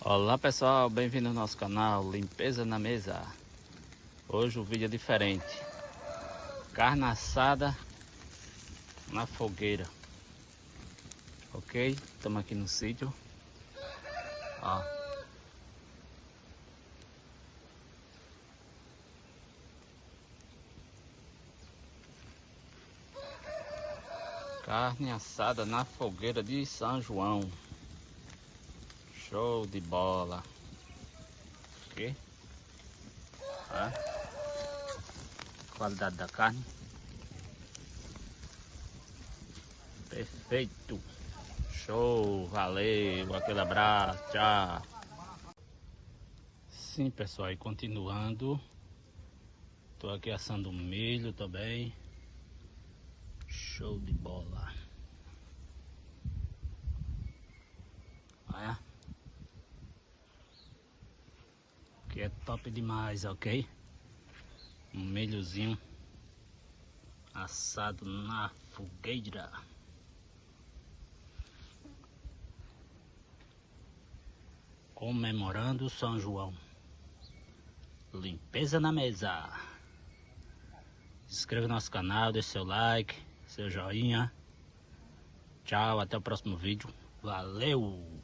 Olá pessoal, bem-vindo ao nosso canal Limpeza na Mesa. Hoje o vídeo é diferente. Carne assada na fogueira. Ok? Estamos aqui no sítio. Ó. Carne assada na fogueira de São João. Show de bola. Ok? Qualidade da carne. Perfeito. Show, valeu, aquele abraço, tchau. Sim pessoal, e continuando. Tô aqui assando milho também. Show de bola. Olha. Que é top demais, ok? Um milhozinho assado na fogueira. Comemorando São João. Limpeza na mesa. Se inscreva no nosso canal, deixe seu like, seu joinha. Tchau, até o próximo vídeo. Valeu!